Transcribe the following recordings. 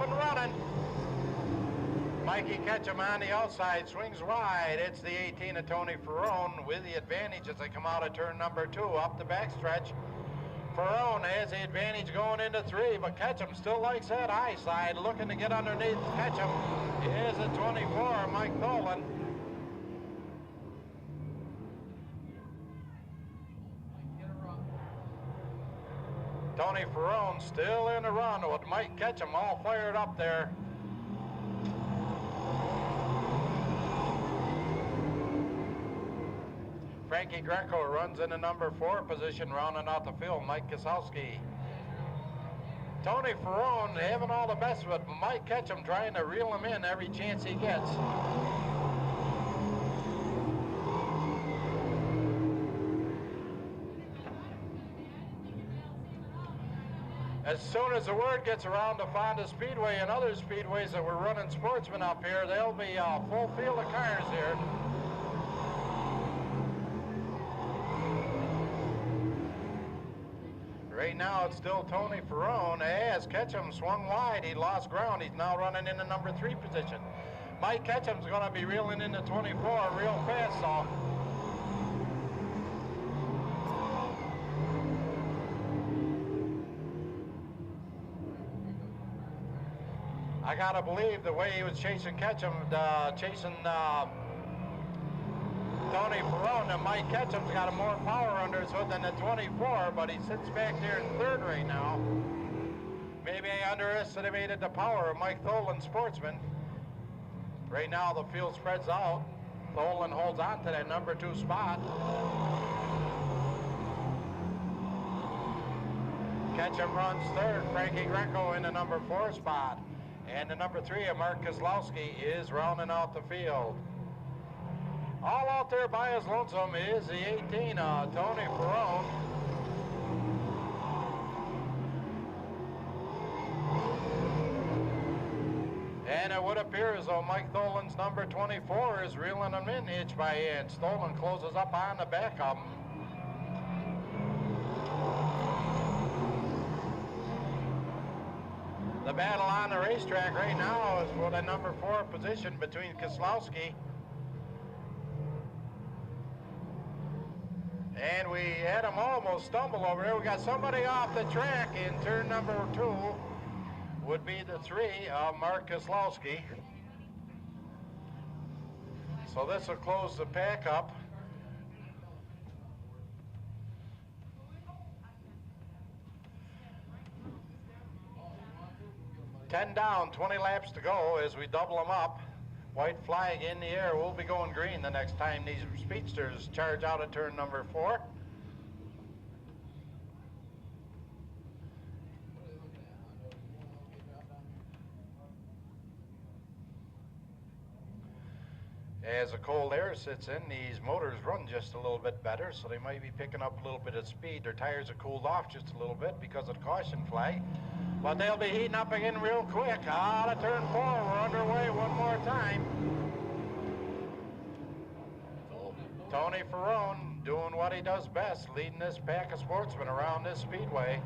and running. Mikey Ketchum on the outside, swings wide. It's the 18 of Tony Farone with the advantage as they come out of turn number 2 up the backstretch. Farone has the advantage going into 3, but Ketchum still likes that high side, looking to get underneath Ketchum. Is a 24, Mike Tholen. Tony Farone still in the run with Mike Ketchum all fired up there. Frankie Greco runs in the number 4 position, rounding out the field, Mike Kosowski. Tony Farone having all the best of it, but Mike Ketchum trying to reel him in every chance he gets. As soon as the word gets around to Fonda Speedway and other speedways that we're running Sportsman up here, there'll be a full field of cars here. Right now it's still Tony Farone. As Ketchum swung wide, he lost ground. He's now running in the number 3 position. Mike Ketchum's going to be reeling into 24 real fast, so. I gotta believe the way he was chasing Ketchum, chasing Tony Farone, and Mike Ketchum's got more power under his hood than the 24, but he sits back there in 3rd right now. Maybe I underestimated the power of Mike Tholen, Sportsman. Right now the field spreads out. Tholen holds on to that number 2 spot. Ketchum runs 3rd, Frankie Greco in the number 4 spot. And the number 3 of Mark Kozlowski is rounding out the field. All out there by his lonesome is the 18, Tony Farone. And it would appear as though Mike Tholen's number 24 is reeling him in inch by inch. Tholen closes up on the back of him. The battle on the racetrack right now is for the number 4 position between Kozlowski. And we had him almost stumble over there. We got somebody off the track in turn number 2. Would be the 3 of Mark Kozlowski. So this will close the pack up. Ten down, 20 laps to go as we double them up. White flag in the air. We'll be going green the next time these speedsters charge out of turn number 4. As the cold air sits in, these motors run just a little bit better, so they might be picking up a little bit of speed. Their tires are cooled off just a little bit because of the caution flag. But they'll be heating up again real quick. Out of turn 4, we're underway one more time. Tony Farone doing what he does best, leading this pack of sportsmen around this speedway.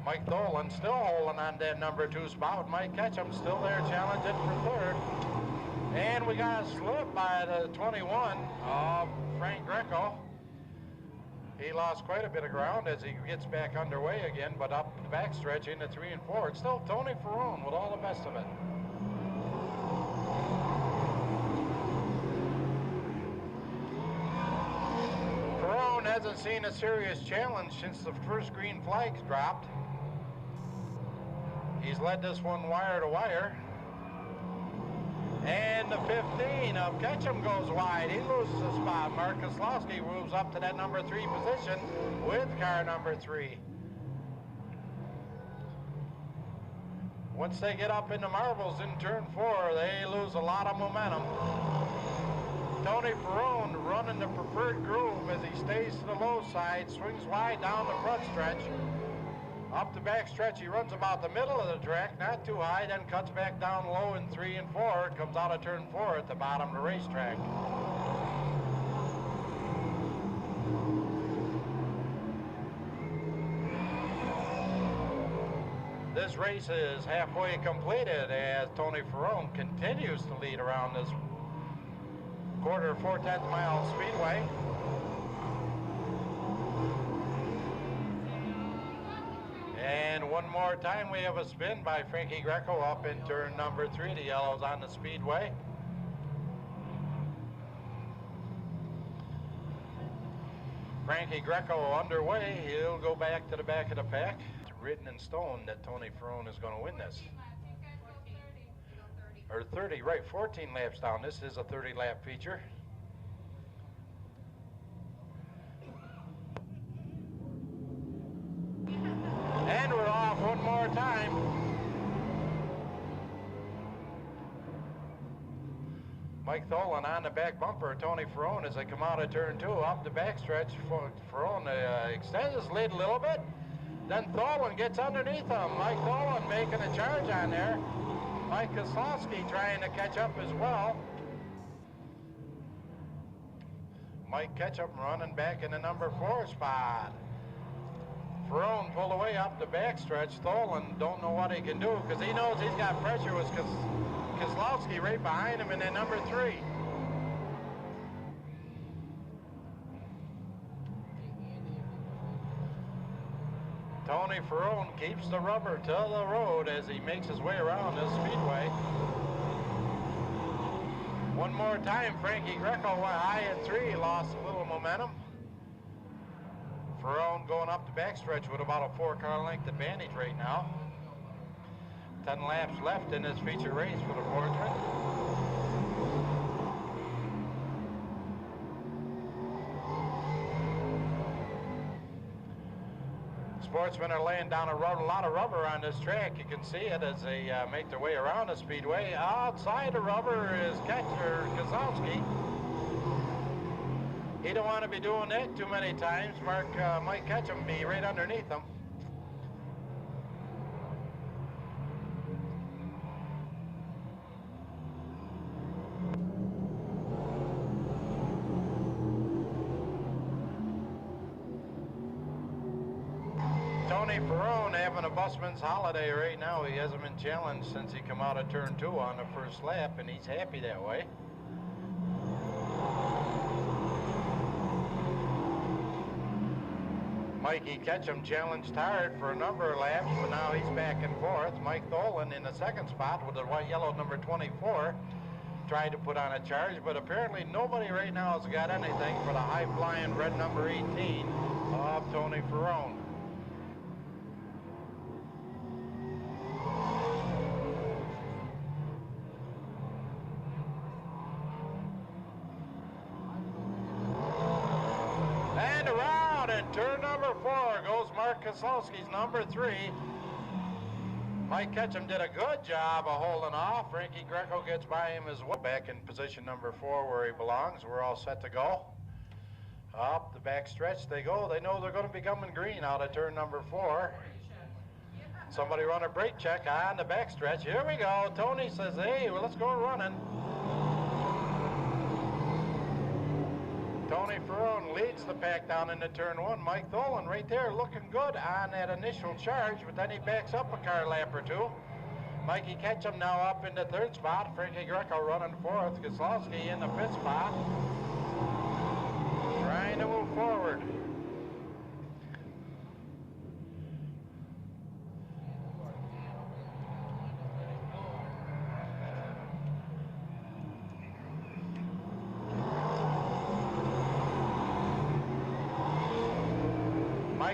Mike Tholen still holding on that number 2 spot. Mike Ketchum still there challenging for 3rd. And we got a slip by the 21 of Frank Greco. He lost quite a bit of ground as he gets back underway again, but up the backstretch into 3 and 4. It's still Tony Farone with all the best of it. Farone hasn't seen a serious challenge since the first green flag's dropped. He's led this one wire to wire. And the 15 of Ketchum goes wide. He loses the spot. Mark Kozlowski moves up to that number 3 position with car number 3. Once they get up into marbles in turn 4, they lose a lot of momentum. Tony Farone running the preferred groove as he stays to the low side, swings wide down the front stretch. Up the back stretch, he runs about the middle of the track, not too high, then cuts back down low in 3 and 4. It comes out of turn 4 at the bottom of the racetrack. This race is halfway completed as Tony Farone continues to lead around this quarter 4/10 mile speedway. And one more time we have a spin by Frankie Greco up in turn number 3. The yellow's on the speedway. Frankie Greco underway. He'll go back to the back of the pack. It's written in stone that Tony Farone is going to win this. Or 30, right, 14 laps down. This is a 30 lap feature. And we're off one more time. Mike Tholen on the back bumper. Tony Farone as they come out of turn 2 off the backstretch. Farone extends his lead a little bit. Then Tholen gets underneath him. Mike Tholen making a charge on there. Mike Kozlowski trying to catch up as well. Mike Ketchum running back in the number 4 spot. Farone pulled away up the backstretch. Tholen don't know what he can do because he knows he's got pressure with Kozlowski right behind him in the number 3. Tony Farone keeps the rubber to the road as he makes his way around this speedway. One more time, Frankie Greco high at 3, lost a little momentum. Farone going up the backstretch with about a 4-car length advantage right now. 10 laps left in this feature race for the Sportsman. Sportsmen are laying down a lot of rubber on this track. You can see it as they make their way around the speedway. Outside the rubber is Kozlowski. He don't want to be doing that too many times. Mike Ketchum be right underneath him. Tony Farone having a busman's holiday right now. He hasn't been challenged since he come out of turn 2 on the first lap, and he's happy that way. Mikey Ketchum challenged hard for a number of laps, but now he's back and forth. Mike Tholen in the 2nd spot with the white-yellow number 24 tried to put on a charge, but apparently nobody right now has got anything for the high-flying red number 18 of Tony Farone. Turn number 4 goes Mark Kozlowski's number 3. Mike Ketchum did a good job of holding off. Frankie Greco gets by him as well. Back in position number 4 where he belongs. We're all set to go. Up the back stretch they go. They know they're going to be coming green out of turn number 4. Somebody run a brake check on the back stretch. Here we go. Tony says, hey, well, let's go running. Tony Farone leads the pack down into turn 1. Mike Tholen right there looking good on that initial charge, but then he backs up a car lap or 2. Mikey Ketchum now up in the 3rd spot. Frankie Greco running 4th. Kozlowski in the 5th spot. Trying to move forward.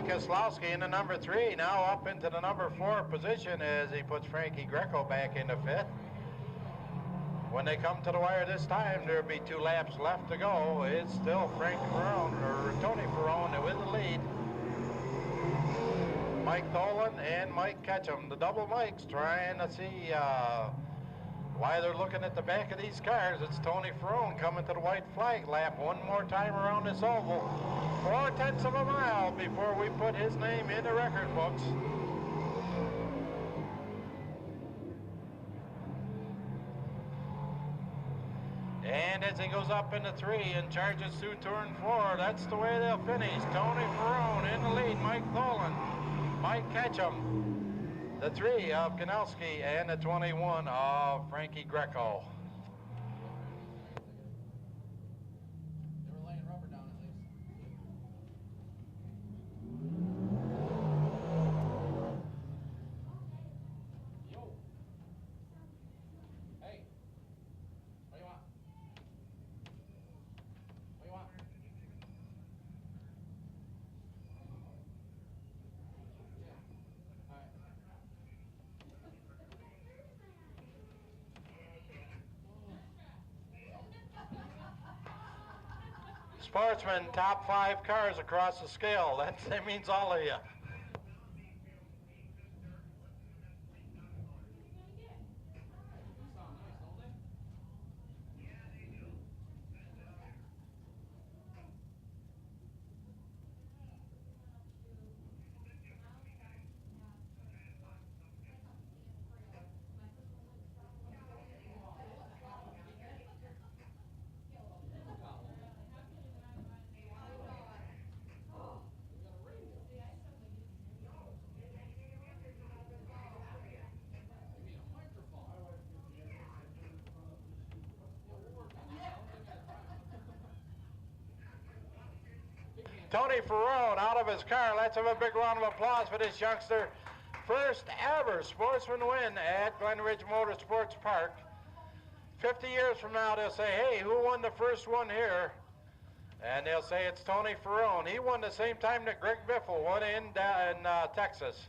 Kozlowski in the number 3, now up into the number 4 position as he puts Frankie Greco back into 5th. When they come to the wire this time, there'll be 2 laps left to go. It's still Frank Farone, or Tony Farone with the lead. Mike Tholen and Mike Ketchum, the double Mikes, trying to see why they're looking at the back of these cars. It's Tony Farone coming to the white flag lap one more time around this oval. 4/10 of a mile before we put his name in the record books. And as he goes up into 3 and charges through turn 4, that's the way they'll finish. Tony Farone in the lead, Mike Tholen, Mike Ketchum, The 3 of Kanowski and the 21 of Frankie Greco. They were laying rubber down at least. Yo. Hey. What do you want? What do you want? Yeah. All right. Sportsman, top 5 cars across the scale. That means all of you. Tony Farone out of his car. Let's have a big round of applause for this youngster. First ever sportsman win at Glen Ridge Motorsports Park. 50 years from now, they'll say, hey, who won the first one here? And they'll say it's Tony Farone. He won the same time that Greg Biffle won in Texas.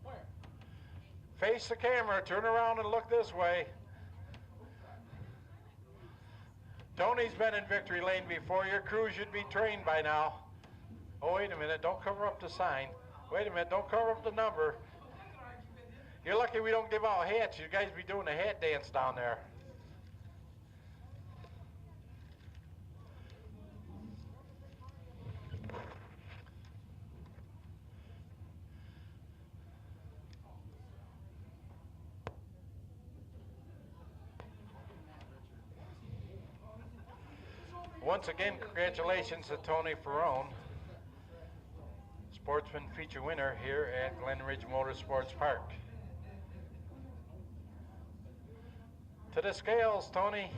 Where? Face the camera, turn around and look this way. Tony's been in victory lane before. Your crew should be trained by now. Oh, wait a minute, don't cover up the sign. Wait a minute, don't cover up the number. You're lucky we don't give out hats. You guys be doing a hat dance down there. Once again, congratulations to Tony Farone, sportsman feature winner here at Glen Ridge Motorsports Park. To the scales, Tony.